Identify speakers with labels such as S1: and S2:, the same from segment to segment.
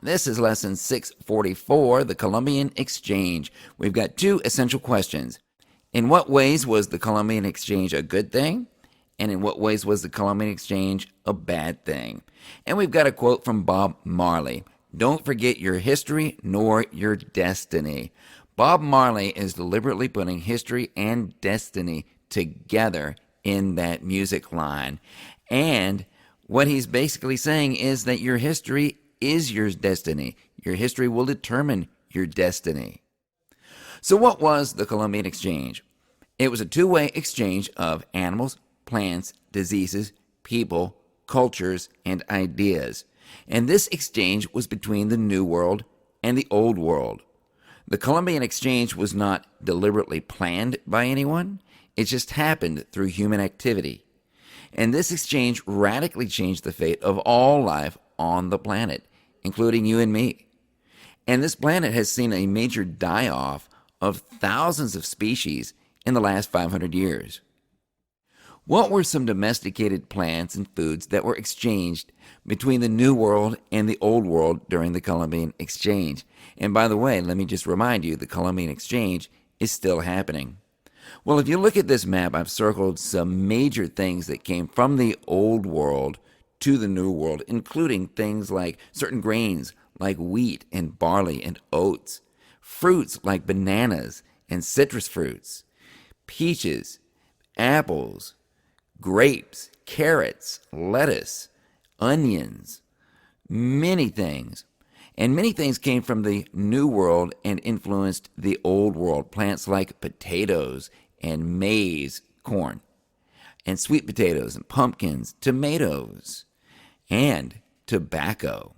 S1: This is lesson 644, the Columbian Exchange. We've got two essential questions. In what ways was the Columbian Exchange a good thing? And in what ways was the Columbian Exchange a bad thing? And we've got a quote from Bob Marley. Don't forget your history nor your destiny. Bob Marley is deliberately putting history and destiny together in that music line. And what he's basically saying is that your history is your destiny. Your history will determine your destiny. So what was the Columbian Exchange? It was a two-way exchange of animals, plants, diseases, people, cultures, and ideas. And this exchange was between the New World and the Old World. The Columbian Exchange was not deliberately planned by anyone. It just happened through human activity. And this exchange radically changed the fate of all life on the planet, including you and me. And this planet has seen a major die-off of thousands of species in the last 500 years. What were some domesticated plants and foods that were exchanged between the New World and the Old World during the Columbian Exchange? And by the way, let me just remind you, the Columbian Exchange is still happening. Well, if you look at this map, I've circled some major things that came from the Old World to the New World, including things like certain grains like wheat and barley and oats, fruits like bananas and citrus fruits, peaches, apples, grapes, carrots, lettuce, onions, many things. And many things came from the New World and influenced the Old World. Plants like potatoes and maize, corn, and sweet potatoes and pumpkins, tomatoes, and tobacco.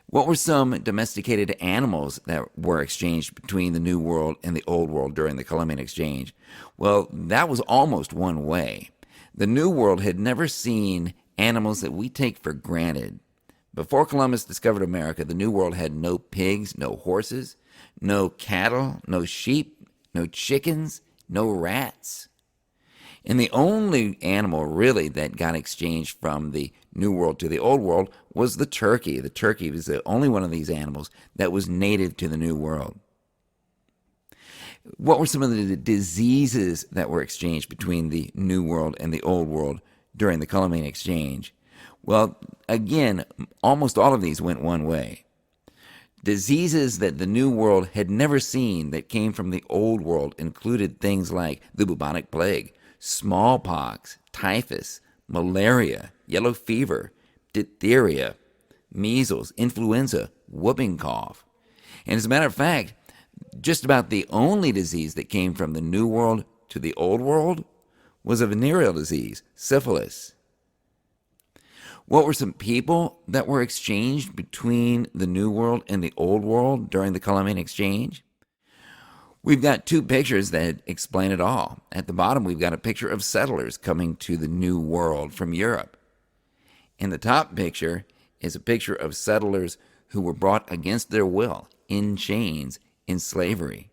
S1: What were some domesticated animals that were exchanged between the New World and the Old World during the Columbian Exchange? Well, that was almost one way. The New World had never seen animals that we take for granted. Before Columbus discovered America, the New World had no pigs, no horses, no cattle, no sheep, no chickens, no rats. And the only animal really that got exchanged from the New World to the Old World was the turkey. The turkey was the only one of these animals that was native to the New World. What were some of the diseases that were exchanged between the New World and the Old World during the Columbian Exchange? Well, again, almost all of these went one way. Diseases that the New World had never seen that came from the Old World included things like the bubonic plague, smallpox, typhus, malaria, yellow fever, diphtheria, measles, influenza, whooping cough. And as a matter of fact, just about the only disease that came from the New World to the Old World was a venereal disease, syphilis. What were some people that were exchanged between the New World and the Old World during the Columbian Exchange? We've got two pictures that explain it all. At the bottom, we've got a picture of settlers coming to the New World from Europe. In the top picture is a picture of settlers who were brought against their will, in chains, in slavery.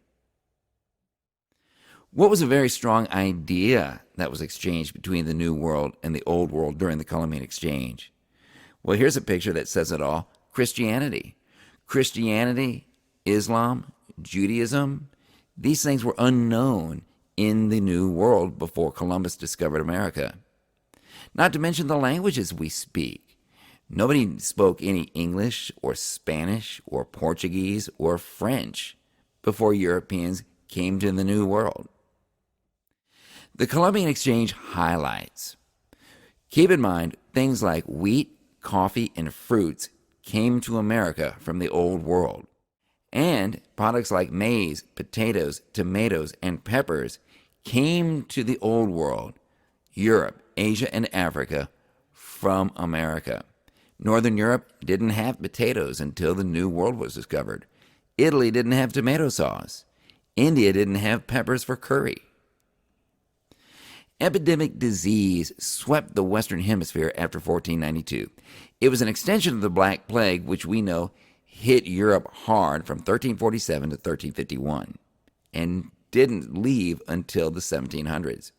S1: What was a very strong idea that was exchanged between the New World and the Old World during the Columbian Exchange? Well, here's a picture that says it all. Christianity. Christianity, Islam, Judaism, these things were unknown in the New World before Columbus discovered America. Not to mention the languages we speak. Nobody spoke any English or Spanish or Portuguese or French before Europeans came to the New World. The Columbian Exchange highlights. Keep in mind, things like wheat, coffee, and fruits came to America from the Old World. And products like maize, potatoes, tomatoes, and peppers came to the Old World, Europe, Asia, and Africa from America. Northern Europe didn't have potatoes until the New World was discovered. Italy didn't have tomato sauce. India didn't have peppers for curry. Epidemic disease swept the Western Hemisphere after 1492. It was an extension of the Black Plague, which we know hit Europe hard from 1347 to 1351 and didn't leave until the 1700s.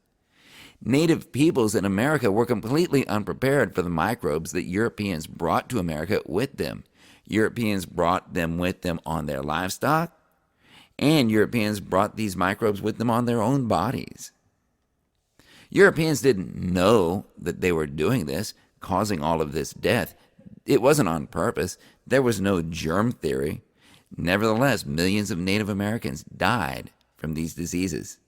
S1: Native peoples in America were completely unprepared for the microbes that Europeans brought to America with them. Europeans brought them with them on their livestock, and Europeans brought these microbes with them on their own bodies. Europeans didn't know that they were doing this, causing all of this death. It wasn't on purpose. There was no germ theory. Nevertheless, millions of Native Americans died from these diseases.